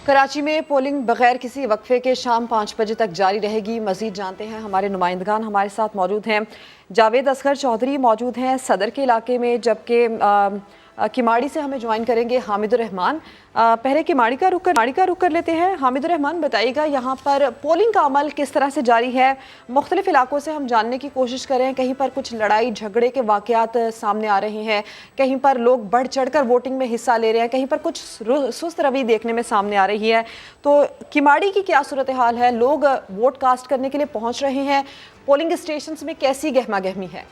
کراچی میں پولنگ بغیر کسی وقفے کے شام 5 بجے تک جاری رہے گی۔ مزید جانتے ہیں ہمارے نمائندگان ہمارے ساتھ موجود ہیں۔ جاوید اصغر چودھری موجود ہیں صدر کے علاقے میں، جبکہ کماڑی سے ہمیں جوائن کریں گے حامد الرحمان۔ پہلے کماڑی کا رخ کر لیتے ہیں۔ حامد الرحمان بتائیے گا یہاں پر پولنگ کا عمل کس طرح سے جاری ہے؟ مختلف علاقوں سے ہم جاننے کی کوشش کریں، کہیں پر کچھ لڑائی جھگڑے کے واقعات سامنے آ رہے ہیں، کہیں پر لوگ بڑھ چڑھ کر ووٹنگ میں حصہ لے رہے ہیں، کہیں پر کچھ سست روی دیکھنے میں سامنے آ رہی ہے۔ تو کماڑی کی کیا صورتحال ہے؟ لوگ ووٹ کاسٹ کرنے کے لیے پہنچ رہے ہیں، پولنگ اسٹیشنز میں کیسی گہما گہمی ہے؟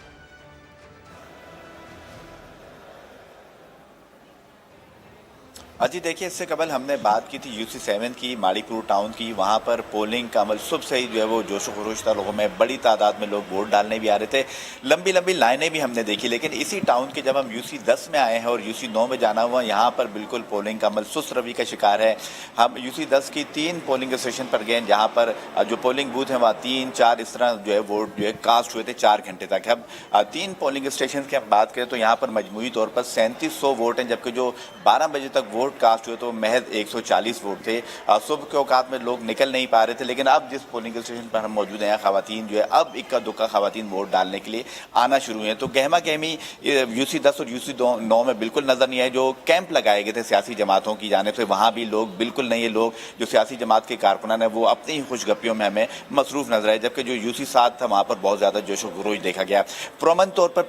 جی دیکھیے، اس سے قبل ہم نے بات کی تھی UC7 کی، ماڑی پور ٹاؤن کی۔ وہاں پر پولنگ کا عمل صبح سے ہی جو ہے وہ جوش و خروش تھا، لوگوں میں بڑی تعداد میں لوگ ووٹ ڈالنے بھی آ رہے تھے، لمبی لمبی لائنیں بھی ہم نے دیکھی۔ لیکن اسی ٹاؤن کے جب ہم UC10 میں آئے ہیں اور UC9 میں جانا ہوا، یہاں پر بالکل پولنگ کا عمل سست روی کا شکار ہے۔ ہم UC10 کی 3 پولنگ اسٹیشن پر گئے، جہاں پر جو پولنگ بوتھ ہیں وہاں 3-4 اس طرح جو ہے ووٹ جو ہے کاسٹ ہوئے تھے 4 گھنٹے تک۔ اب 3 پولنگ اسٹیشن کی ہم بات کریں تو یہاں پر مجموعی طور پر 3700 ووٹ ہیں، جبکہ جو 12 بجے تک ووٹ کاسٹ ہوئے تو محض 140 ووٹ تھے۔ صبح کے اوقات میں لوگ نکل نہیں پا رہے تھے، لیکن اب جس پولنگ اسٹیشن پر ہم موجود ہیں، خواتین جو ہے اب اکا دکا خواتین ووٹ ڈالنے کے لیے آنا شروع ہوئے ہیں۔ تو گہما گہمی UC10 اور UC9 میں بالکل نظر نہیں آئے۔ جو کیمپ لگائے گئے تھے سیاسی جماعتوں کی جانب سے، وہاں بھی لوگ بالکل نہیں، یہ لوگ جو سیاسی جماعت کے کارکنان ہیں وہ اپنی ہی خوش گپیوں میں ہمیں مصروف نظر آئے، جبکہ جو UC7 تھا وہاں پر بہت زیادہ جوش و خروش دیکھا گیا۔ پرامن طور پر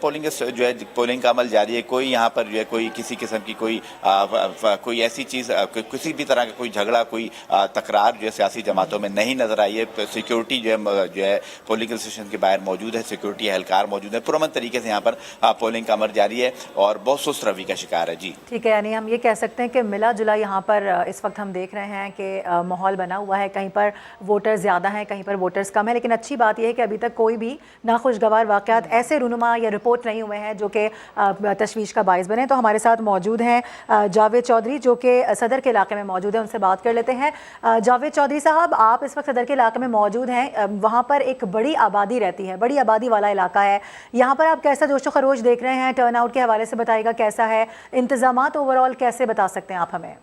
جو ہے پولنگ کا عمل جاری ہے، کوئی یہاں پر جو ہے کوئی کسی قسم کی کوئی ایسی چیز، کسی بھی طرح کا کوئی جھگڑا، کوئی تکرار جو ہے سیاسی جماعتوں میں نہیں نظر آئی ہے۔ سیکیورٹی جو ہے پولنگ اسٹیشن کے باہر موجود ہے، سیکیورٹی اہلکار موجود ہے، پرامن طریقے سے یہاں پر پولنگ کا عمل جاری ہے اور بہت سست روی کا شکار ہے۔ جی ٹھیک ہے، یعنی ہم یہ کہہ سکتے ہیں کہ ملا جلا یہاں پر اس وقت ہم دیکھ رہے ہیں کہ ماحول بنا ہوا ہے، کہیں پر ووٹر زیادہ ہیں، کہیں پر ووٹرز کم ہیں، لیکن اچھی بات یہ ہے کہ ابھی تک کوئی بھی ناخوشگوار واقعات ایسے رونما یا رپورٹ نہیں ہوئے ہیں جو کہ تشویش کا باعث بنے۔ تو ہمارے ساتھ موجود ہیں جاوید چودھری جو کہ صدر کے علاقے میں موجود ہیں، ان سے بات کر لیتے ہیں۔ جاوید چودھری صاحب، آپ اس وقت صدر کے علاقے میں موجود ہیں، وہاں پر ایک بڑی آبادی رہتی ہے، بڑی آبادی والا علاقہ ہے، یہاں پر آپ کیسا جوش و خروش دیکھ رہے ہیں؟ ٹرن آؤٹ کے حوالے سے بتائیے گا کیسا ہے، انتظامات اوورآل کیسے بتا سکتے ہیں آپ ہمیں؟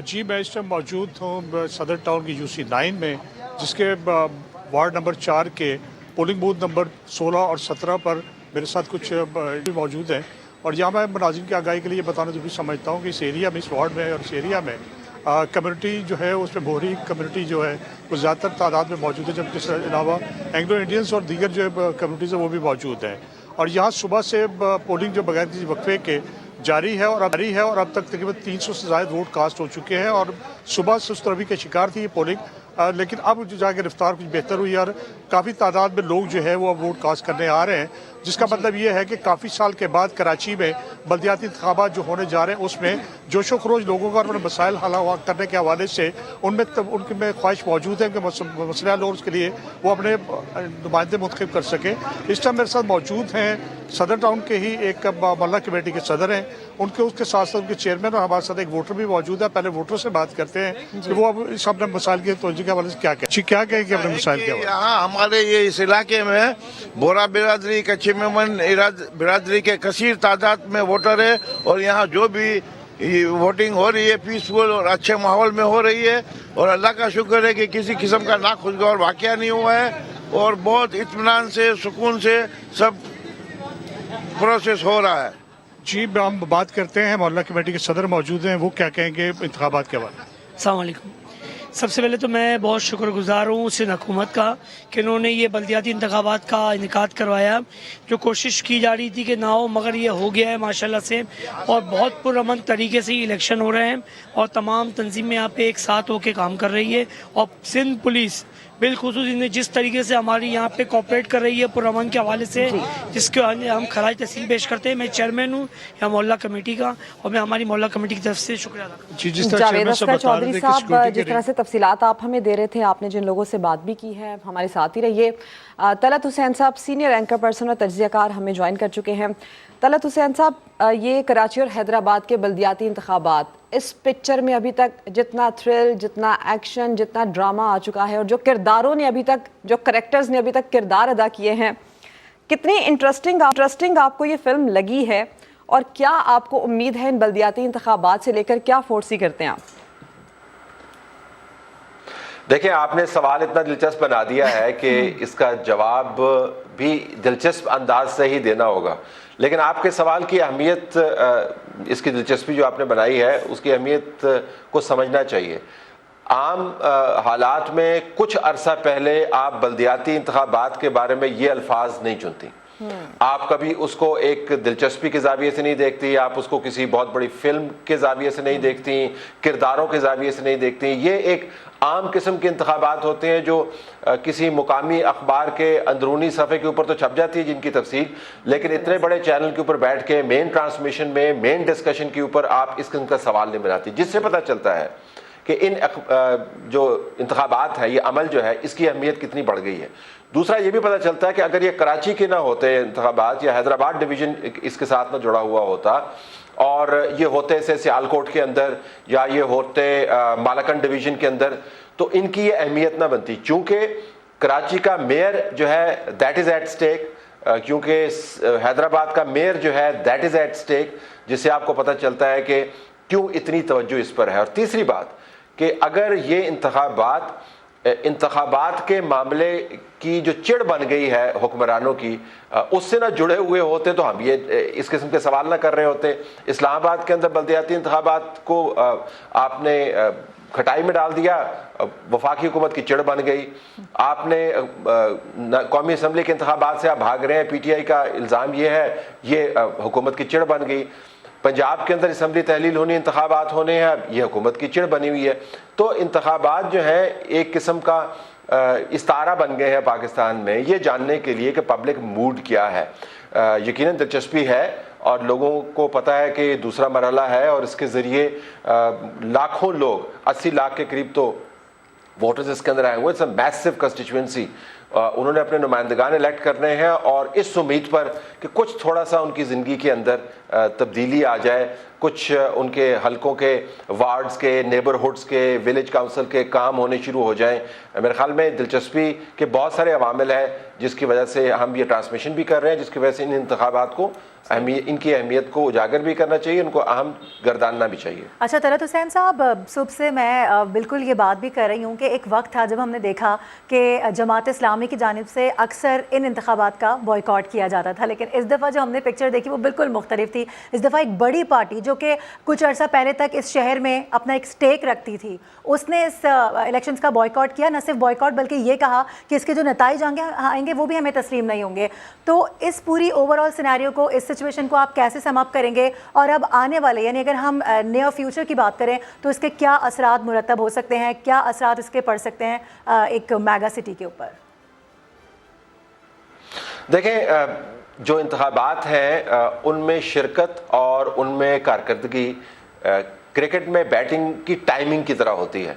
جی میں اس ٹائم موجود ہوں صدر ٹاؤن کی UC9 میں، جس کے وارڈ نمبر 4 کے پولنگ بوتھ نمبر 16 اور 17 پر میرے ساتھ کچھ موجود ہیں، اور یہاں میں مناظرین کی آگاہی کے لیے بتانا ضروری سمجھتا ہوں کہ اس ایریا میں، اس وارڈ میں اور اس ایریا میں کمیونٹی جو ہے اس میں بوہری کمیونٹی جو ہے وہ زیادہ تر تعداد میں موجود ہے، جبکہ اس کے علاوہ اینگلو انڈینس اور دیگر جو کمیونٹیز ہیں وہ بھی موجود ہیں۔ اور یہاں صبح سے پولنگ جو بغیر کسی وقفے کے جاری ہے اور اب تک تقریباً 300 سے زائد ووٹ کاسٹ ہو چکے ہیں، اور صبح سست روی کے شکار تھی یہ پولنگ، لیکن اب جا کے رفتار کچھ بہتر ہوئی اور کافی تعداد میں لوگ جو ہے وہ ووٹ کاسٹ کرنے آ رہے ہیں، جس کا مطلب یہ ہے کہ کافی سال کے بعد کراچی میں بلدیاتی انتخابات جو ہونے جا رہے ہیں اس میں جوش و خروش لوگوں کا اور اپنے مسائل حل کرنے کے حوالے سے ان میں خواہش موجود ہے کہ مسئلہ حل اور اس کے لیے وہ اپنے نمائندے منتخب کر سکیں۔ اس ٹائم میرے ساتھ موجود ہیں صدر ٹاؤن کے ہی ایک محلہ کمیٹی کے صدر ہیں، اس کے ساتھ ساتھ ان کے چیئرمین، اور ہمارے ساتھ ایک ووٹر بھی موجود ہے۔ پہلے ووٹر سے بات کرتے ہیں کہ وہ اب اس اپنے مسائل کے توجہ کے حوالے سے کیا کہیں کہ اپنے مسائل کے حوالے سے۔ یہاں ہمارے یہ اس علاقے میں بورا برادری، کچی میمن برادری کے کثیر تعداد میں ووٹر ہے، اور یہاں جو بھی ووٹنگ ہو رہی ہے پیسفل اور اچھے ماحول میں ہو رہی ہے، اور اللہ کا شکر ہے کہ کسی قسم کا ناخوشگوار واقعہ نہیں ہوا ہے، اور بہت اطمینان سے سکون سے سب پروسیس ہو رہا ہے۔ جی ہم بات کرتے ہیں، محلہ کمیٹی کے صدر موجود ہیں، وہ کیا کہیں گے انتخابات کے حوالے؟ السلام علیکم۔ سب سے پہلے تو میں بہت شکر گزار ہوں سندھ حکومت کا کہ انہوں نے یہ بلدیاتی انتخابات کا انعقاد کروایا، جو کوشش کی جا رہی تھی کہ نہ ہو، مگر یہ ہو گیا ہے ماشاءاللہ سے، اور بہت پرامن طریقے سے یہ الیکشن ہو رہے ہیں، اور تمام تنظیمیں یہاں پہ ایک ساتھ ہو کے کام کر رہی ہے، اور سندھ پولیس بالخصوص جس طریقے سے ہماری یہاں پہ کوآپریٹ کر رہی ہے پرامن کے حوالے سے، جس کے ہم خراج تحسین پیش کرتے ہیں۔ میں چیئرمین ہوں یا محلہ کمیٹی کا، اور میں ہماری محلہ کمیٹی کی طرف سے شکریہ ادا کرتا ہوں۔ جاوید اصغر چودھری صاحب، جس طرح سے تفصیلات آپ ہمیں دے رہے تھے، آپ نے جن لوگوں سے بات بھی کی ہے، ہمارے ساتھ ہی رہیے۔ طلعت حسین صاحب سینئر اینکر پرسن اور تجزیہ کار ہمیں جوائن کر چکے ہیں۔ طلعت حسین صاحب، یہ کراچی اور حیدرآباد کے بلدیاتی انتخابات، اس پکچر میں ابھی تک جتنا تھرل، جتنا ایکشن، جتنا ڈرامہ آ چکا ہے، اور جو کرداروں نے ابھی تک، جو کریکٹرز نے ابھی تک کردار ادا کیے ہیں، کتنی انٹرسٹنگ آپ کو یہ فلم لگی ہے، اور کیا آپ کو امید ہے ان بلدیاتی انتخابات سے لے کر کیا فورسی کرتے ہیں آپ؟ دیکھیں آپ نے سوال اتنا دلچسپ بنا دیا ہے کہ اس کا جواب بھی دلچسپ انداز سے ہی دینا ہوگا، لیکن آپ کے سوال کی اہمیت، اس کی دلچسپی جو آپ نے بنائی ہے اس کی اہمیت کو سمجھنا چاہیے۔ عام حالات میں کچھ عرصہ پہلے آپ بلدیاتی انتخابات کے بارے میں یہ الفاظ نہیں چنتی، آپ کبھی اس کو ایک دلچسپی کے زاویے سے نہیں دیکھتی، آپ اس کو کسی بہت بڑی فلم کے زاویے سے نہیں دیکھتی، کرداروں کے زاویے سے نہیں دیکھتی۔ یہ ایک عام قسم کے انتخابات ہوتے ہیں جو کسی مقامی اخبار کے اندرونی صفحے کے اوپر تو چھپ جاتی ہے جن کی تفصیل، لیکن اتنے بڑے چینل کے اوپر بیٹھ کے مین ٹرانسمیشن میں مین ڈسکشن کے اوپر آپ اس قسم کا سوال نہیں بناتی، جس سے پتہ چلتا ہے کہ ان جو انتخابات ہیں، یہ عمل جو ہے اس کی اہمیت کتنی بڑھ گئی ہے۔ دوسرا یہ بھی پتہ چلتا ہے کہ اگر یہ کراچی کے نہ ہوتے انتخابات یا حیدرآباد ڈویژن اس کے ساتھ نہ جڑا ہوا ہوتا اور یہ ہوتے سے سیالکوٹ کے اندر یا یہ ہوتے مالاکنڈ ڈویژن کے اندر، تو ان کی یہ اہمیت نہ بنتی، چونکہ کراچی کا میئر جو ہے دیٹ از ایٹ اسٹیک، کیونکہ حیدرآباد کا میئر جو ہے دیٹ از ایٹ اسٹیک، جس سے آپ کو پتہ چلتا ہے کہ کیوں اتنی توجہ اس پر ہے۔ اور تیسری بات کہ اگر یہ انتخابات کے معاملے کی جو چڑ بن گئی ہے حکمرانوں کی، اس سے نہ جڑے ہوئے ہوتے تو ہم یہ اس قسم کے سوال نہ کر رہے ہوتے۔ اسلام آباد کے اندر بلدیاتی انتخابات کو آپ نے کھٹائی میں ڈال دیا، وفاقی حکومت کی چڑ بن گئی۔ آپ نے قومی اسمبلی کے انتخابات سے آپ بھاگ رہے ہیں، پی ٹی آئی کا الزام یہ ہے، یہ حکومت کی چڑ بن گئی۔ پنجاب کے اندر اسمبلی تحلیل ہونی، انتخابات ہونے ہیں، یہ حکومت کی چڑ بنی ہوئی ہے۔ تو انتخابات جو ہیں ایک قسم کا استعارہ بن گئے ہیں پاکستان میں، یہ جاننے کے لیے کہ پبلک موڈ کیا ہے۔ یقیناً دلچسپی ہے اور لوگوں کو پتہ ہے کہ دوسرا مرحلہ ہے اور اس کے ذریعے لاکھوں لوگ، 80 لاکھ کے قریب تو ووٹرز اس کے اندر آئے ہوئے، اٹس اے میسو کنسٹیچوئنسی۔ انہوں نے اپنے نمائندگان الیکٹ کرنے ہیں اور اس امید پر کہ کچھ تھوڑا سا ان کی زندگی کے اندر تبدیلی آ جائے، کچھ ان کے حلقوں کے، وارڈز کے، نیبرہڈز کے، ولیج کاؤنسل کے کام ہونے شروع ہو جائیں۔ میرے خیال میں دلچسپی کے بہت سارے عوامل ہیں جس کی وجہ سے ہم یہ ٹرانسمیشن بھی کر رہے ہیں، جس کی وجہ سے ان انتخابات کو ان کی اہمیت کو اجاگر بھی کرنا چاہیے، ان کو اہم گرداننا بھی چاہیے۔ اچھا طلعت حسین صاحب، صبح سے میں بالکل یہ بات بھی کر رہی ہوں کہ ایک وقت تھا جب ہم نے دیکھا کہ جماعت اسلامی کی جانب سے اکثر ان انتخابات کا بائیکاٹ کیا جاتا تھا، لیکن اس دفعہ جو ہم نے پکچر دیکھی وہ بالکل مختلف تھی۔ اس دفعہ ایک بڑی پارٹی جو کہ کچھ عرصہ پہلے تک اس شہر میں اپنا ایک سٹیک رکھتی تھی، اس نے اس الیکشنز کا بائیکاٹ کیا۔ نہ صرف بائیکاٹ بلکہ یہ کہا کہ اس کے جو نتائج آئیں گے وہ بھی ہمیں تسلیم نہیں ہوں گے۔ تو اس پوری اوور آل سینیریو کو، اس سچویشن کو آپ کیسے سم اپ کریں گے؟ اور اب آنے والے، یعنی اگر ہم نیئر فیوچر کی بات کریں تو اس کے کیا اثرات مرتب ہو سکتے ہیں، کیا اثرات اس کے پڑ سکتے ہیں ایک میگا سٹی کے اوپر؟ دیکھیں، جو انتخابات ہیں ان میں شرکت اور ان میں کارکردگی کرکٹ میں بیٹنگ کی ٹائمنگ کی طرح ہوتی ہے۔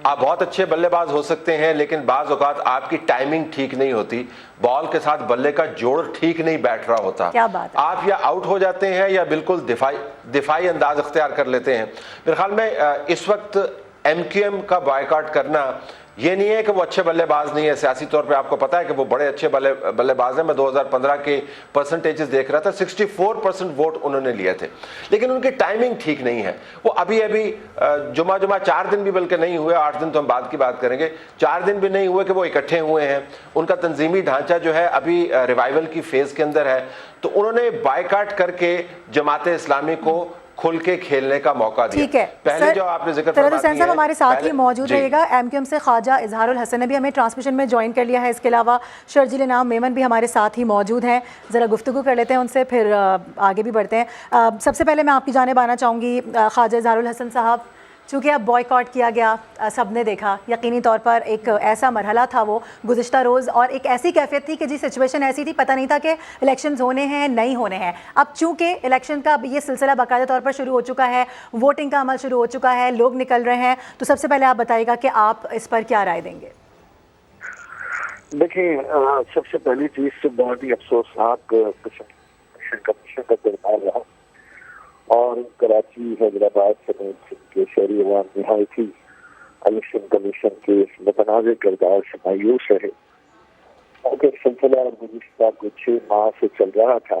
آپ بہت اچھے بلے باز ہو سکتے ہیں لیکن بعض اوقات آپ کی ٹائمنگ ٹھیک نہیں ہوتی، بال کے ساتھ بلے کا جوڑ ٹھیک نہیں بیٹھ رہا ہوتا، آپ یا آؤٹ ہو جاتے ہیں یا بالکل دفاعی انداز اختیار کر لیتے ہیں۔ میرے خیال میں اس وقت ایم کیو ایم کا بائیکاٹ کرنا یہ نہیں ہے کہ وہ اچھے بلے باز نہیں ہے، سیاسی طور پہ آپ کو پتا ہے کہ وہ بڑے اچھے بلے باز ہیں۔ میں 2015 کے پرسنٹیجز دیکھ رہا تھا، 64% ووٹ انہوں نے لیے تھے، لیکن ان کی ٹائمنگ ٹھیک نہیں ہے۔ وہ ابھی جمعہ 4 دن بھی بلکہ نہیں ہوئے، 8 دن تو ہم بعد کی بات کریں گے، 4 دن بھی نہیں ہوئے کہ وہ اکٹھے ہوئے ہیں۔ ان کا تنظیمی ڈھانچہ جو ہے ابھی ریوائول کی فیز کے اندر ہے، تو انہوں نے بائیکاٹ کر کے جماعت اسلامی کو کھل کے کھیلنے کا موقع دیا۔ ٹھیک ہے، پہلے جو آپ نے ذکر طلعت حسین صاحب ہمارے ساتھ ہی موجود رہے گا۔ ایم کیو ایم سے خواجہ اظہار الحسن نے بھی ہمیں ٹرانسمیشن میں جوائن کر لیا ہے، اس کے علاوہ شرجیل انعام میمن بھی ہمارے ساتھ ہی موجود ہیں۔ ذرا گفتگو کر لیتے ہیں ان سے، پھر آگے بھی بڑھتے ہیں۔ سب سے پہلے میں آپ کی جانب آنا چاہوں گی خواجہ اظہار الحسن صاحب، چونکہ اب بائیکاٹ کیا گیا، سب نے دیکھا، یقینی طور پر ایک ایسا مرحلہ تھا وہ گزشتہ روز، اور ایک ایسی کیفیت تھی کہ جی سچویشن ایسی تھی، پتہ نہیں تھا کہ الیکشنز ہونے ہیں نہیں ہونے ہیں۔ اب چونکہ الیکشن کا یہ سلسلہ باقاعدہ طور پر شروع ہو چکا ہے، ووٹنگ کا عمل شروع ہو چکا ہے، لوگ نکل رہے ہیں، تو سب سے پہلے آپ بتائیے گا کہ آپ اس پر کیا رائے دیں گے؟ دیکھیں، سب سے پہلی چیز تو بہت ہی افسوسناک کمیشن کا کردار رہا، اور کراچی حیدرآباد سمیت کے شہری عوام نہایت ہی الیکشن کمیشن کے اس متنازع کردار سے مایوس رہے، کیونکہ سلسلہ گزشتہ 6 ماہ سے چل رہا تھا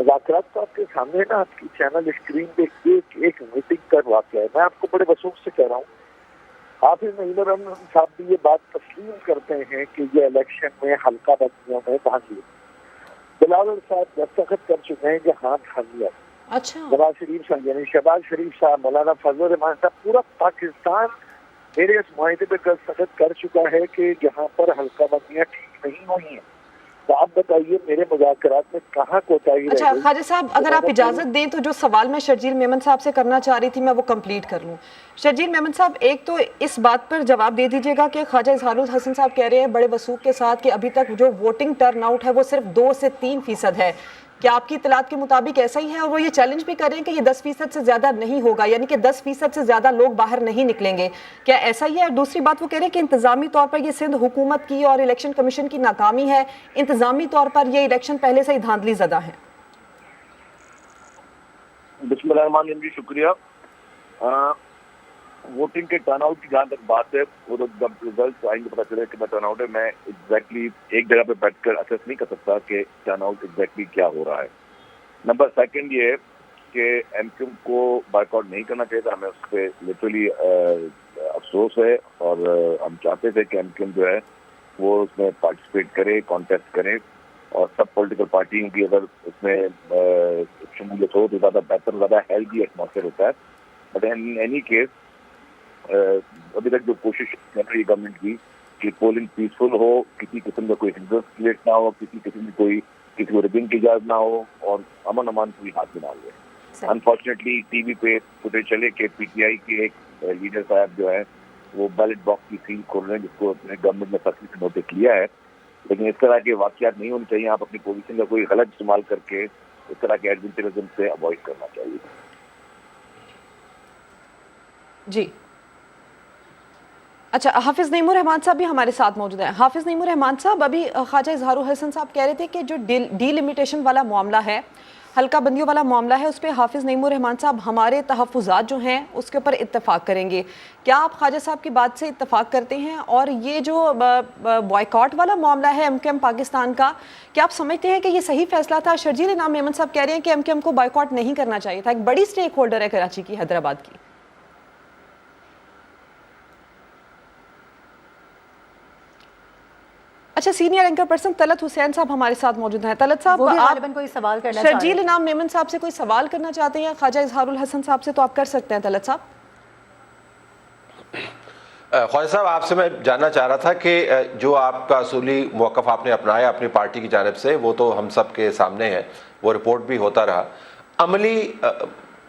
مذاکرات تو آپ کے سامنے نا آپ کی چینل اسکرین پہ ایک میٹنگ کا واقعہ ہے. میں آپ کو بڑے وثوق سے کہہ رہا ہوں, حافظ نعیم الرحمن صاحب بھی یہ بات تسلیم کرتے ہیں کہ یہ الیکشن میں حلقہ بندیوں میں دھاندلی. بلاول صاحب دستخط کر چکے ہیں کہ ہاں دھاندلی. اچھا, نواز شریف صاحب یعنی شہباز شریف صاحب, مولانا فضل الرحمان صاحب, پورا پاکستان میرے اس معاہدے پہ دستخط کر چکا ہے کہ جہاں پر حلقہ بندیاں ٹھیک نہیں ہوئی ہیں. تو آپ بتائیے میرے مذاکرات میں کہاں کوتاہی رہ اچھا گئی؟ خواجہ صاحب اگر آپ اجازت دیں تو جو سوال میں شرجیل میمن صاحب سے کرنا چاہ رہی تھی میں وہ کمپلیٹ کر لوں. شرجیل میمن صاحب, ایک تو اس بات پر جواب دے دیجیے گا کہ خواجہ اظہار الحسن صاحب کہہ رہے ہیں بڑے وثوق کے ساتھ کہ ابھی تک جو ووٹنگ ٹرن آؤٹ ہے وہ صرف 2 سے 3% ہے. کیا آپ کی اطلاعات کے مطابق ایسا ہی ہے؟ اور وہ یہ چیلنج بھی کریں کہ یہ 10% سے زیادہ نہیں ہوگا, یعنی کہ 10% سے زیادہ لوگ باہر نہیں نکلیں گے, کیا ایسا ہی ہے؟ اور دوسری بات وہ کہہ رہے ہیں کہ انتظامی طور پر یہ سندھ حکومت کی اور الیکشن کمیشن کی ناکامی ہے, انتظامی طور پر یہ الیکشن پہلے سے ہی دھاندلی زدہ ہے. بسم اللہ الرحمن الرحیم, شکریہ. ووٹنگ کے ٹرن آؤٹ کی جہاں تک بات ہے, وہ تو جب ریزلٹ آئیں گے پتہ چلے کہ ٹرن آؤٹ ہے. میں ایگزیکٹلی ایک جگہ پہ بیٹھ کر اسیس نہیں کر سکتا کہ ٹرن آؤٹ ایگزیکٹلی کیا ہو رہا ہے. نمبر سیکنڈ یہ کہ ایم کیو ایم کو بائیک آؤٹ نہیں کرنا چاہیے تھا. ہمیں اس پہ لٹرلی افسوس ہے, اور ہم چاہتے تھے کہ ایم کیو ایم جو ہے وہ اس میں پارٹیسپیٹ کرے, کانٹیسٹ کرے, اور سب پولیٹیکل پارٹیوں کی اگر اس میں شمولیت ہو تو زیادہ بہتر, زیادہ ہیلدی ایٹماسفیئر ہوتا ہے. بٹ ان اینی کیس ابھی تک جو کوشش کر رہی ہے گورنمنٹ کی کہ پولنگ پیسفل ہو, کسی قسم کا کوئی ہنڈرنس کریٹ نہ ہو, کسی قسم کی کوئی کسی کو ریگنگ کی اجازت نہ ہو, اور امن امان کوئی ہاتھ میں نہ ہوئے. انفارچونیٹلی ٹی وی پہ فوٹیج چلے کہ پی ٹی آئی کے ایک لیڈر صاحب جو ہے وہ بیلٹ باکس کی سیل کھول رہے ہیں, جس کو اپنے گورنمنٹ نے سختی سے نوٹس لیا ہے. لیکن اس طرح کے واقعات نہیں ہونے چاہیے. آپ اپنی پوزیشن کا کوئی غلط استعمال کر کے اس طرح کے ایڈونچرزم سے اوائڈ کرنا چاہیے. جی اچھا, حافظ نعیم الرحمان صاحب بھی ہمارے ساتھ موجود ہیں. حافظ نعیم الرحمان صاحب, ابھی خواجہ اظہار الحسن صاحب کہہ رہے تھے کہ جو ڈی لمیٹیشن والا معاملہ ہے, حلقہ بندیوں والا معاملہ ہے, اس پہ حافظ نعیم الرحمان صاحب ہمارے تحفظات جو ہیں اس کے اوپر اتفاق کریں گے. کیا آپ خواجہ صاحب کی بات سے اتفاق کرتے ہیں؟ اور یہ جو بوائیکاٹ والا معاملہ ہے ایم کیو ایم پاکستان کا, کیا آپ سمجھتے ہیں کہ یہ صحیح فیصلہ تھا؟ شرجیل انعام میمن صاحب کہہ رہے ہیں کہ ایم کیو ایم کو بوائیکاٹ نہیں کرنا چاہیے تھا, ایک بڑی اسٹیک ہولڈر ہے کراچی کی, حیدرآباد کی. اچھا, سینئر اینکر پرسن طلعت حسین صاحب ہمارے ساتھ موجود ہیں. طلعت صاحب, آپ کوئی سوال کرنا چاہتے ہیں؟ شرجیل انعام میمن صاحب سے کوئی سوال کرنا چاہتے ہیں خواجہ اظہار الحسن صاحب سے, تو آپ کر سکتے ہیں. طلعت صاحب. خواجہ صاحب, آپ سے میں جاننا چاہ رہا تھا کہ جو آپ کا اصولی موقف آپ نے اپنایا اپنی پارٹی کی جانب سے, وہ تو ہم سب کے سامنے ہے, وہ رپورٹ بھی ہوتا رہا. عملی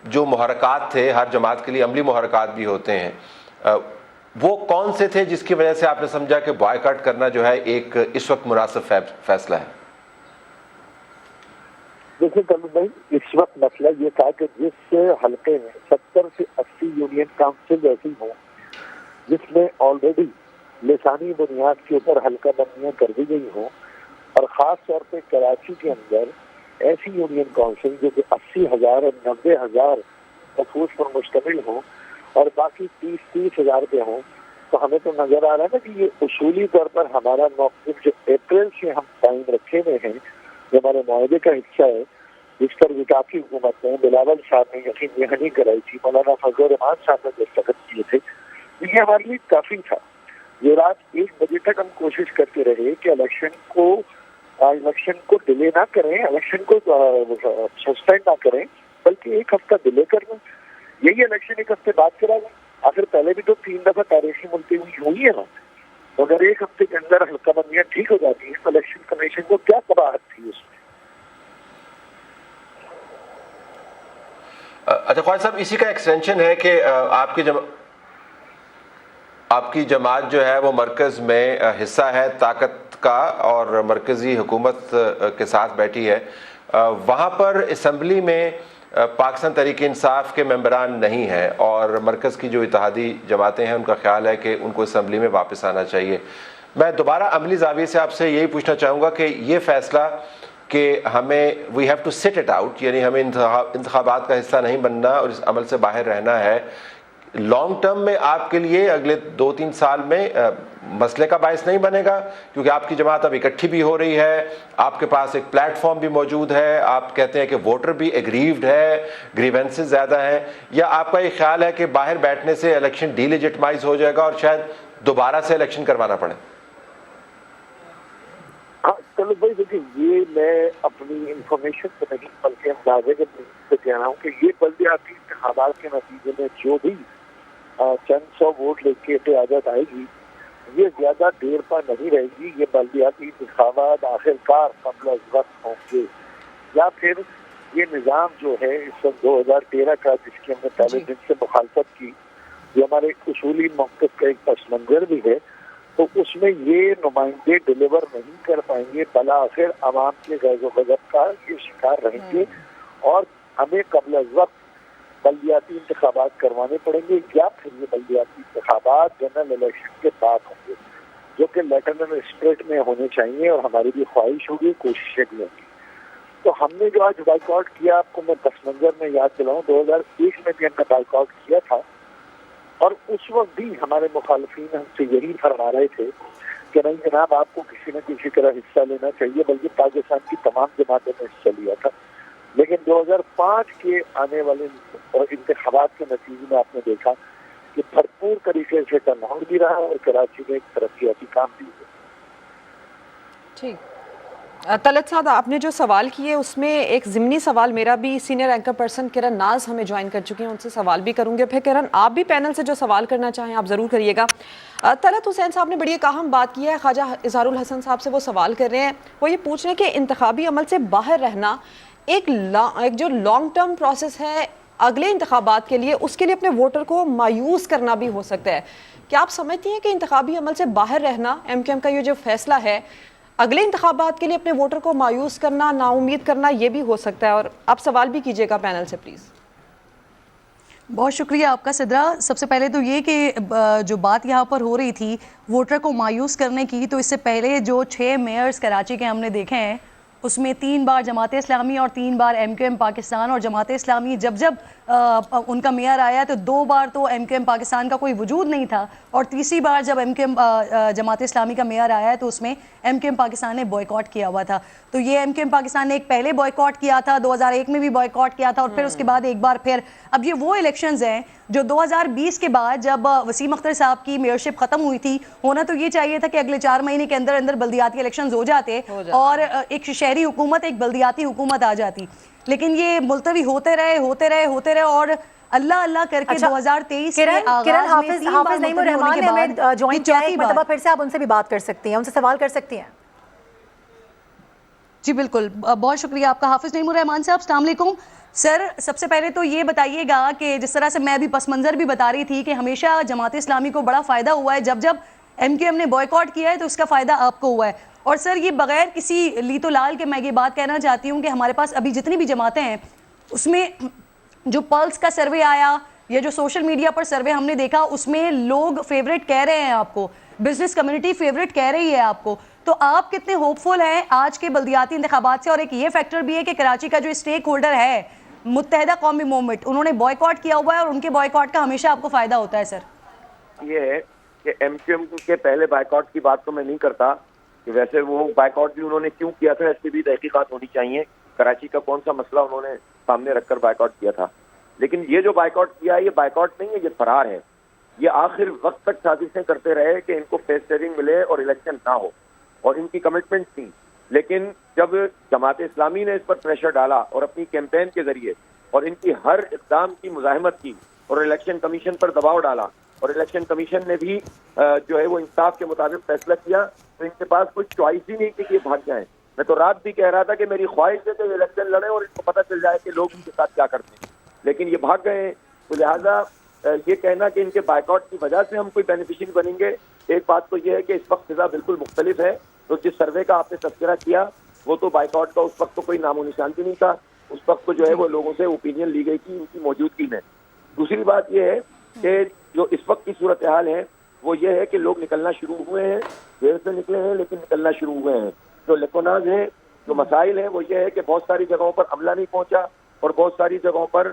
جو محرکات تھے, ہر جماعت کے لیے عملی محرکات بھی ہوتے ہیں, وہ کون سے تھے جس کی وجہ سے آپ نے سمجھا کہ بائیکاٹ کرنا جو ہے ایک اس وقت مناسب فیصلہ ہے؟ دیکھیں کلو بھائی, اس وقت مسئلہ یہ تھا کہ جس حلقے میں 70 سے 80 یونین کاؤنسل ایسی ہوں جس میں آلریڈی لسانی بنیاد کے اوپر حلقہ بندیاں کر دی گئی ہوں, اور خاص طور پہ کراچی کے اندر ایسی یونین کاؤنسل جو کہ 80,000 اور 90,000 نفوس پر مشتمل ہوں اور باقی 30,000 پہ ہوں, تو ہمیں تو نظر آ رہا ہے نا کہ یہ اصولی طور پر ہمارا موقف جو اپریل سے ہم قائم رکھے ہوئے ہیں, جو ہمارے معاہدے کا حصہ ہے, جس پر وفاقی حکومت نے بلاول صاحب نے یقین دہانی کرائی تھی, مولانا فضل الرحمان صاحب نے دستخط کیے تھے, یہ ہمارے لیے کافی تھا. یہ رات 1 بجے تک ہم کوشش کرتے رہے کہ الیکشن کو ڈیلے نہ کریں, الیکشن کو سسپینڈ نہ کریں, بلکہ 1 ہفتہ ڈیلے کر لیں. یہی الیکشن 1 ہفتے بعد کرا لیں. آخر پہلے بھی تو 3 دفعہ تاریخی ملتوی ہوئی ہے نا. اگر 1 ہفتے کے اندر حلقہ بندیاں ٹھیک ہو جاتی ہیں تو الیکشن کمیشن کو کیا قباحت تھی اس میں؟ اچھا خواجہ صاحب, اسی کا ایکسٹینشن ہے کہ آپ کی جماعت جو ہے وہ مرکز میں حصہ ہے طاقت کا, اور مرکزی حکومت کے ساتھ بیٹھی ہے. وہاں پر اسمبلی میں پاکستان تحریک انصاف کے ممبران نہیں ہیں, اور مرکز کی جو اتحادی جماعتیں ہیں ان کا خیال ہے کہ ان کو اسمبلی میں واپس آنا چاہیے. میں دوبارہ عملی زاویے سے آپ سے یہی پوچھنا چاہوں گا کہ یہ فیصلہ کہ ہمیں we have to sit it out, یعنی ہمیں انتخابات کا حصہ نہیں بننا اور اس عمل سے باہر رہنا ہے, لانگ ٹرم میں آپ کے لیے اگلے 2-3 سال میں مسئلے کا باعث نہیں بنے گا؟ کیونکہ آپ کی جماعت اب اکٹھی بھی ہو رہی ہے, آپ کے پاس ایک پلیٹ فارم بھی موجود ہے, آپ کہتے ہیں کہ ووٹر بھی ایگریوڈ ہے, گریونسز زیادہ ہیں, یا آپ کا یہ خیال ہے کہ باہر بیٹھنے سے الیکشن ڈی لیجٹمائز ہو جائے گا اور شاید دوبارہ سے الیکشن کروانا پڑے؟ ہاں طلعت بھائی دیکھیں, یہ میں اپنی انفارمیشن سے نہیں بلکہ اندازے کے سے کہہ رہا ہوں کہ یہ بلدیاتی انتخابات کے نتیجے میں جو بھی چند سو ووٹ لے کے قیادت آئے گی, یہ زیادہ دیر پر نہیں رہے گی. یہ بلدیاتی انتخابات آخرکار قبل از وقت ہوں گے, یا پھر یہ نظام جو ہے اس وقت 2013 کا جس کی ہم نے پہلے دن سے مخالفت کی, یہ ہمارے اصولی موقف کا ایک پس منظر بھی ہے, تو اس میں یہ نمائندے ڈیلیور نہیں کر پائیں گے, بلاخر عوام کے غیظ و غضب کا یہ شکار رہیں گے, اور ہمیں قبل از وقت بلدیاتی انتخابات کروانے پڑیں گے, یا پھر یہ بلدیاتی انتخابات جنرل الیکشن کے بعد ہوں گے, جو کہ لیٹرنل اسپرٹ میں ہونے چاہیے, اور ہماری بھی خواہش ہوگی, کوششیں بھی ہوں گی. تو ہم نے جو آج بائیکاٹ کیا, آپ کو میں پس منظر میں یاد دلاؤں, 2001 میں بھی ہم نے بائیکاٹ کیا تھا, اور اس وقت بھی ہمارے مخالفین ہم سے یہی فرما رہے تھے کہ نہیں جناب, آپ کو کسی نہ کسی طرح حصہ لینا چاہیے, بلکہ پاکستان کی تمام جماعتوں نے حصہ لیا تھا. لیکن 2005 کے آنے والے انتخابات کے نتیجے میں آپ نے دیکھا کہ بھرپور طریقے سے ٹرن آؤٹ بھی رہا, اور کراچی میں ایک ترقیاتی کام بھی ہوا. ٹھیک, طلعت صاحب آپ نے جو سوال کیے اس میں ایک ضمنی سوال میرا بھی, سینئر اینکر پرسن کرن ناز ہمیں جوائن کر چکی ہیں, ان سے سوال بھی کروں گے. پھر کرن آپ بھی پینل سے جو سوال کرنا چاہیں آپ ضرور کریے گا. طلعت حسین صاحب نے بڑی ایک اہم بات کی ہے, خواجہ اظہار الحسن صاحب سے وہ سوال کر رہے ہیں, وہ یہ پوچھ رہے ہیں کہ انتخابی عمل سے باہر رہنا ایک جو لانگ ٹرم پروسیس ہے اگلے انتخابات کے لیے, اس کے لیے اپنے ووٹر کو مایوس کرنا بھی ہو سکتا ہے. کیا آپ سمجھتی ہیں کہ انتخابی عمل سے باہر رہنا ایم کیو ایم کا یہ جو فیصلہ ہے اگلے انتخابات کے لیے اپنے ووٹر کو مایوس کرنا, نا امید کرنا, یہ بھی ہو سکتا ہے؟ اور آپ سوال بھی کیجیے گا پینل سے پلیز. بہت شکریہ آپ کا صدرہ. سب سے پہلے تو یہ کہ جو بات یہاں پر ہو رہی تھی ووٹر کو مایوس کرنے کی, تو اس سے پہلے جو 6 میئرز کراچی کے ہم نے دیکھے ہیں, اس میں 3 بار جماعت اسلامی اور 3 بار ایم کیو ایم پاکستان. اور جماعت اسلامی جب ان کا میئر آیا تو 2 بار تو ایم کیو ایم پاکستان کا کوئی وجود نہیں تھا, اور تیسری بار جب M Q M Jamaat Islami کا میئر آیا تو اس میں ایم کیو ایم پاکستان نے بوائیکاٹ کیا ہوا تھا. تو یہ ایم کیو ایم پاکستان نے ایک پہلے بوائیکاٹ کیا تھا, 2001 میں بھی بوائیکاٹ کیا تھا, اور پھر اس کے بعد ایک بار پھر. اب یہ وہ الیکشنز ہیں جو 2020 کے بعد جب وسیم اختر صاحب کی میئرشپ ختم ہوئی تھی, ہونا تو یہ چاہیے تھا کہ اگلے 4 مہینے کے اندر اندر بلدیاتی الیکشنز ہو جاتے اور ایک شہری حکومت, ایک بلدیاتی حکومت آ جاتی. لیکن یہ ملتوی ہوتے رہے اور اللہ اللہ کر کے 2023 کے آغاز میں حافظ نعیم الرحمان نے ہمیں جوائن کیا ہے, ایک مرتبہ پھر سے آپ ان سے بھی بات کر سکتی ہیں, ان سے سوال کر سکتی ہیں. جی بالکل, بہت شکریہ آپ کا. حافظ نعیم الرحمان صاحب السلام علیکم. سر سب سے پہلے تو یہ بتائیے گا کہ جس طرح سے میں بھی پس منظر بھی بتا رہی تھی کہ ہمیشہ جماعت اسلامی کو بڑا فائدہ ہوا ہے, جب ایم کیو ایم نے بوائیکاٹ کیا ہے تو اس کا فائدہ آپ کو ہوا ہے. اور سر یہ بغیر کسی لیت و لال کے میں یہ بات کہنا چاہتی ہوں کہ ہمارے پاس ابھی جتنی بھی جماعتیں ہیں اس میں جو پلس کا سروے آیا یا جو سوشل میڈیا پر سروے ہم نے دیکھا, اس میں لوگ فیوریٹ کہہ رہے ہیں آپ کو, بزنس کمیونٹی فیوریٹ کہہ رہی ہے آپ کو. تو آپ کتنے ہوپ فل ہیں آج کے بلدیاتی انتخابات سے؟ اور ایک یہ فیکٹر بھی ہے کہ کراچی کا جو اسٹیک ہولڈر ہے متحدہ قومی موومنٹ, انہوں نے بوائیکاٹ کیا ہوا ہے, اور ان کے بوائیکاٹ کا ہمیشہ آپ کو فائدہ ہوتا ہے. سر یہ ہے کہ ایم کیو ایم کے پہلے بائیکاٹ کی بات تو میں نہیں کرتا کہ ویسے وہ بائیکاٹ بھی انہوں نے کیوں کیا تھا, اس کی بھی تحقیقات ہونی چاہیے. کراچی کا کون سا مسئلہ انہوں نے سامنے رکھ کر بائیکاٹ کیا تھا. لیکن یہ جو بائیکاٹ کیا ہے یہ بائیکاٹ نہیں ہے, یہ فرار ہے. یہ آخر وقت تک سازشیں کرتے رہے کہ ان کو فیس شیئرنگ ملے اور الیکشن نہ ہو, اور ان کی کمٹمنٹ تھی. لیکن جب جماعت اسلامی نے اس پر پریشر ڈالا اور اپنی کیمپین کے ذریعے اور ان کی ہر اقدام کی مزاحمت کی اور الیکشن کمیشن پر دباؤ ڈالا, اور الیکشن کمیشن نے بھی جو ہے وہ انصاف کے مطابق فیصلہ کیا, تو ان کے پاس کوئی چوائس ہی نہیں تھی کہ یہ بھاگ جائیں. میں تو رات بھی کہہ رہا تھا کہ میری خواہش ہے کہ یہ الیکشن لڑیں اور ان کو پتہ چل جائے کہ لوگ ان کے ساتھ کیا کرتے ہیں, لیکن یہ بھاگ گئے ہیں. تو لہٰذا یہ کہنا کہ ان کے بائیکاٹ کی وجہ سے ہم کوئی بینیفیشری بنیں گے, ایک بات تو یہ ہے کہ اس وقت فضا بالکل مختلف ہے. تو جس سروے کا آپ نے تذکرہ کیا وہ تو بائیکاٹ کا اس وقت تو کوئی نام و نشان بھی نہیں تھا, اس وقت تو جو ہے وہ لوگوں سے اوپینین لی گئی تھی ان کی موجودگی میں. دوسری بات یہ ہے کہ جو اس وقت کی صورتحال ہے وہ یہ ہے کہ لوگ نکلنا شروع ہوئے ہیں, دیر سے نکلے ہیں لیکن نکلنا شروع ہوئے ہیں. جو لیکوناز ہیں, جو مسائل ہیں, وہ یہ ہے کہ بہت ساری جگہوں پر عملہ نہیں پہنچا اور بہت ساری جگہوں پر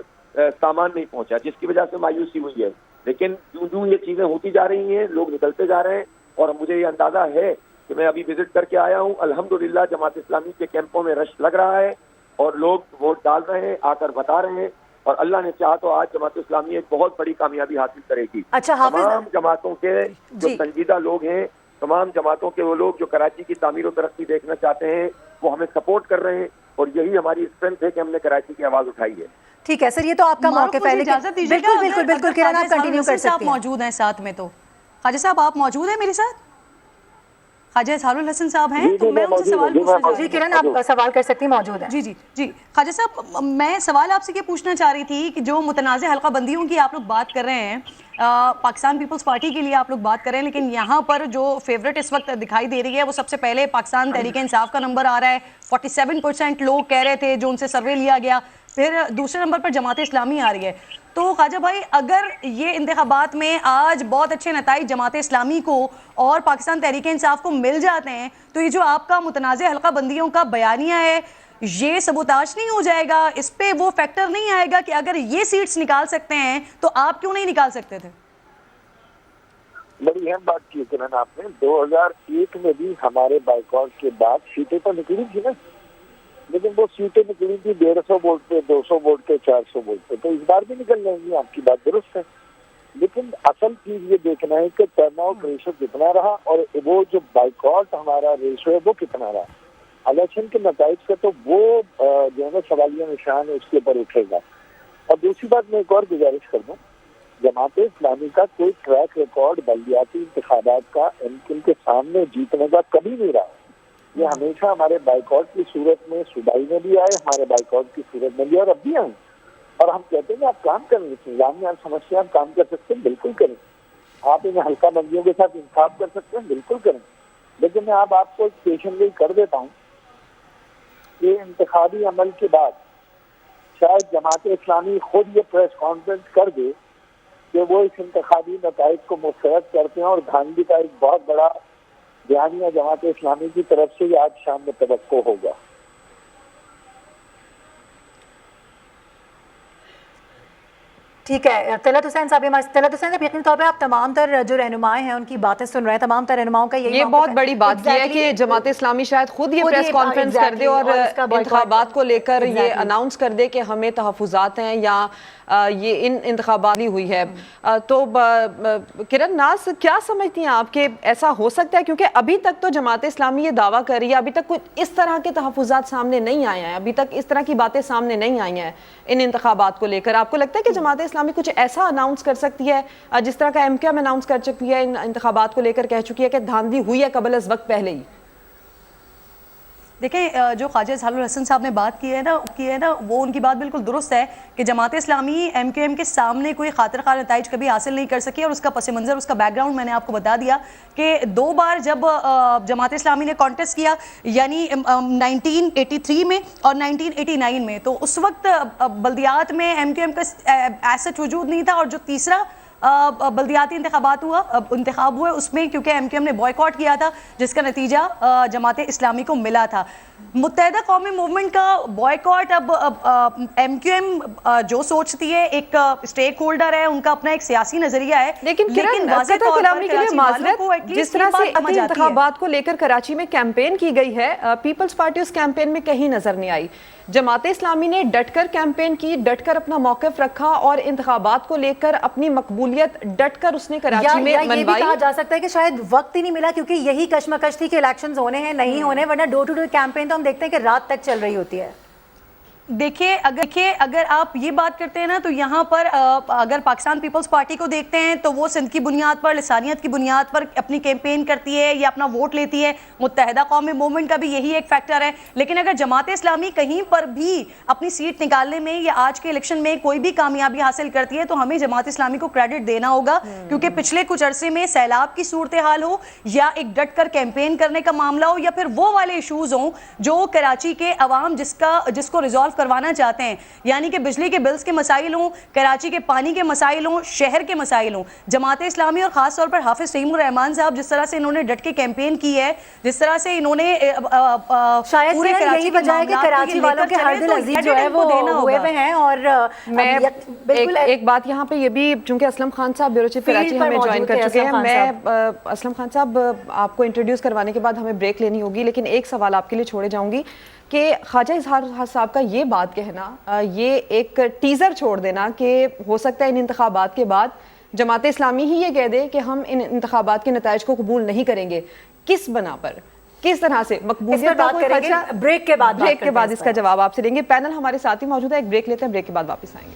سامان نہیں پہنچا, جس کی وجہ سے مایوسی ہوئی ہے. لیکن جو یہ چیزیں ہوتی جا رہی ہیں، لوگ نکلتے جا رہے ہیں، اور مجھے یہ اندازہ ہے کہ میں ابھی وزٹ کر کے آیا ہوں، الحمدللہ جماعت اسلامی کے کیمپوں میں رش لگ رہا ہے اور لوگ ووٹ ڈال رہے ہیں، آ کر بتا رہے ہیں، اور اللہ نے چاہا تو آج جماعت اسلامی ایک بہت بڑی کامیابی حاصل کرے گی۔ اچھا حافظ، تمام جماعتوں کے جو جی سنجیدہ لوگ ہیں، تمام جماعتوں کے وہ لوگ جو کراچی کی تعمیر و ترقی دیکھنا چاہتے ہیں، وہ ہمیں سپورٹ کر رہے ہیں، اور یہی ہماری اسٹرینتھ ہے کہ ہم نے کراچی کی آواز اٹھائی ہے۔ ٹھیک ہے سر، یہ تو آپ کا موقف ہے، لیکن اجازت دیجیے بالکل بالکل بالکل کرن آپ کنٹینیو کر صاحب سکتے ہیں۔ موجود ہیں ساتھ میں، تو خواجہ صاحب آپ موجود ہیں میرے ساتھ؟ خواجہ اظہار الحسن صاحب ہیں، تو میں ان سے سوال پوچھنا چاہ رہی جی کرن آپ سوال کر سکتی ہیں، موجود ہیں۔ جی جی جی خواجہ صاحب، میں سوال آپ سے یہ پوچھنا چاہ رہی تھی کہ جو متنازع حلقہ بندیوں کی آپ لوگ بات کر رہے ہیں، پاکستان پیپلز پارٹی کے لیے آپ لوگ بات کر رہے ہیں، لیکن یہاں پر جو فیوریٹ اس وقت دکھائی دے رہی ہے وہ سب سے پہلے پاکستان تحریک انصاف کا نمبر آ رہا ہے۔ 47% لوگ کہہ رہے تھے جو ان سے سروے لیا گیا، پھر دوسرے نمبر پر جماعت اسلامی آ رہی ہے۔ تو خواجہ بھائی، اگر یہ انتخابات میں آج بہت اچھے نتائج جماعت اسلامی کو اور پاکستان تحریک انصاف کو مل جاتے ہیں، تو یہ جو آپ کا متنازع حلقہ بندیوں کا بیانیہ ہے، یہ سبوتاش نہیں ہو جائے گا؟ اس پہ وہ فیکٹر نہیں آئے گا کہ اگر یہ سیٹس نکال سکتے ہیں تو آپ کیوں نہیں نکال سکتے تھے؟ بڑی اہم بات کی کرن آپ نے، 2001 میں بھی ہمارے بائیکاٹ کے بعد سیٹیں تو نکلی تھی نا، لیکن وہ سیٹیں نکلی تھی 150 ووٹ پہ، 200 ووٹ پہ، 400 ووٹ پہ، تو اس بار بھی نکل جائیں گی، آپ کی بات درست ہے، لیکن اصل چیز یہ دیکھنا ہے کہ ٹرن آؤٹ ریشو کتنا رہا اور وہ جو بائیکاٹ ہمارا ریشو ہے وہ کتنا رہا۔ الیکشن کے نتائج کا تو وہ جو ہے نا سوالیہ نشان ہے، اس کے اوپر اٹھے گا۔ اور دوسری بات میں ایک اور گزارش کر دوں، جماعت اسلامی کا کوئی ٹریک ریکارڈ بلدیاتی انتخابات کا ان کے سامنے جیتنے کا کبھی نہیں رہا۔ یہ ہمیشہ ہمارے بائیکاٹ کی صورت میں صوبائی میں بھی آئے، ہمارے بائیکاٹ کی صورت میں بھی، اور اب بھی آئے، اور ہم کہتے ہیں کہ آپ کام کریں، نظام میں سمجھتے آپ کام کر سکتے ہیں، بالکل کریں، آپ ان حلقہ بندیوں کے ساتھ انصاف کر سکتے ہیں، بالکل کریں، لیکن میں آپ کو ایک پیشن گوئی کر دیتا ہوں کہ انتخابی عمل کے بعد شاید جماعت اسلامی خود یہ پریس کانفرنس کر دے کہ وہ اس انتخابی نتائج کو مسترد کرتے ہیں، اور دھاندلی کا ایک بہت بڑا بیانیہ جماعت اسلامی کی طرف سے آج شام میں توقع ہوگا۔ ٹھیک ہے طلعت حسین صاحب، یقینی طور پہ آپ تمام تر جو رہنمائے ہیں ان کی باتیں سن رہے ہیں، تمام تر رہنماؤں کا یہ بہت بڑی بات یہ ہے کہ جماعت اسلامی شاید خود یہ پریس کانفرنس کر دے اور انتخابات کو لے کر یہ اناؤنس کر دے کہ ہمیں تحفظات ہیں یا یہ ان انتخابات نہیں ہوئی ہے۔ تو کرن ناز، کیا سمجھتی ہیں آپ کہ ایسا ہو سکتا ہے؟ کیونکہ ابھی تک تو جماعت اسلامی یہ دعویٰ کر رہی ہے، ابھی تک کوئی اس طرح کے تحفظات سامنے نہیں آئے ہیں، ابھی تک اس طرح کی باتیں سامنے نہیں آئی ہیں ان انتخابات کو لے کر۔ آپ کو لگتا ہے کہ جماعت اسلامی کچھ ایسا اناؤنس کر سکتی ہے جس طرح کا MKM اناؤنس کر چکی ہے، ان انتخابات کو لے کر کہہ چکی ہے کہ دھاندلی ہوئی ہے قبل از وقت پہلے ہی؟ دیکھیں، جو خواجہ اظہار الحسن صاحب نے بات کی ہے نا وہ ان کی بات بالکل درست ہے کہ جماعت اسلامی MKM کے سامنے کوئی خاطر خواہ نتائج کبھی حاصل نہیں کر سکی، اور اس کا پس منظر، اس کا بیک گراؤنڈ میں نے آپ کو بتا دیا کہ 2 بار جب جماعت اسلامی نے کانٹیسٹ کیا، یعنی 1983 میں اور 1989 میں، تو اس وقت بلدیات میں MKM کا ایسٹ وجود نہیں تھا، اور جو تیسرا بلدیاتی انتخاب ہوئے اس میں کیونکہ MKM نے بوائیکاٹ کیا تھا، جس کا نتیجہ جماعت اسلامی کو ملا تھا۔ متحدہ قومی موومنٹ کا بوائیکاٹ، اب MKM جو سوچتی ہے، ایک اسٹیک ہولڈر ہے، ان کا اپنا ایک سیاسی نظریہ ہے، لیکن قطع کلامی کے لیے معذرت، جس طرح سے انتخابات کو لے کر کراچی میں کیمپین کی گئی ہے، پیپلز پارٹی اس کیمپین میں کہیں نظر نہیں آئی۔ جماعت اسلامی نے ڈٹ کر کیمپین کی، ڈٹ کر اپنا موقف رکھا، اور انتخابات کو لے کر اپنی مقبولیت ڈٹ کر اس نے کراچی میں منوائی۔ یہ بھی کہا جا سکتا ہے کہ شاید وقت ہی نہیں ملا، کیونکہ یہی کشمکش تھی کہ الیکشنز ہونے ہیں نہیں ہونے، ورنہ ڈور ٹو ڈور کیمپین تو ہم دیکھتے ہیں کہ رات تک چل رہی ہوتی ہے۔ دیکھیے اگر آپ یہ بات کرتے ہیں نا، تو یہاں پر اگر پاکستان پیپلز پارٹی کو دیکھتے ہیں تو وہ سندھ کی بنیاد پر، لسانیت کی بنیاد پر اپنی کیمپین کرتی ہے یا اپنا ووٹ لیتی ہے۔ متحدہ قومی موومنٹ کا بھی یہی ایک فیکٹر ہے، لیکن اگر جماعت اسلامی کہیں پر بھی اپنی سیٹ نکالنے میں یا آج کے الیکشن میں کوئی بھی کامیابی حاصل کرتی ہے تو ہمیں جماعت اسلامی کو کریڈٹ دینا ہوگا، کیونکہ پچھلے کچھ عرصے میں سیلاب کی صورتحال ہو یا ایک ڈٹ کر کیمپین کرنے کا معاملہ ہو یا پھر وہ والے ایشوز ہوں جو کراچی کے عوام جس کو ریزالو کروانا چاہتے ہیں، یعنی کہ بجلی کے بلز کے مسائل ہوں، کراچی کے پانی کے مسائل ہوں، شہر کے مسائل ہوں، جماعت اسلامی اور خاص طور پر حافظ سعید الرحمان صاحب جس طرح سے انہوں نے ڈٹ کے کیمپین کی ہے، جس طرح سے انہوں نے شاید پورے سے کراچی یہی کے وجہ ہے کہ معاملات کو کراچی یہ لے والوں کر کے چلے ہر دل تو عزیز یہ جو ہے ان وہ کو دینا ہوئے ہوگا۔ ہوئے ہیں، اور میں بالکل ایک بات یہاں پہ یہ بھی، چونکہ اسلم خان صاحب بیورو چیف فیلڈ کراچی پر ہمیں جوائن موجود کر تھے چکے ہیں، اسلم خان میں اسلم خان صاحب آپ کو انٹروڈیوس کروانے کے بعد ہمیں بریک لینی ہوگی، لیکن ایک سوال آپ کے لیے چھوڑے جاؤں گی کہ خواجہ اظہار صاحب کا یہ بات کہنا، یہ ایک ٹیزر چھوڑ دینا کہ ہو سکتا ہے ان انتخابات کے بعد جماعت اسلامی ہی یہ کہہ دے کہ ہم ان انتخابات کے نتائج کو قبول نہیں کریں گے، کس بنا پر، کس طرح سے مقبولیت کا کوئی خدشہ؟ بریک کے بعد اس کا جواب آپ سے لیں گے۔ پینل ہمارے ساتھ ہی موجود ہے، ایک بریک لیتے ہیں، بریک کے بعد واپس آئیں گے۔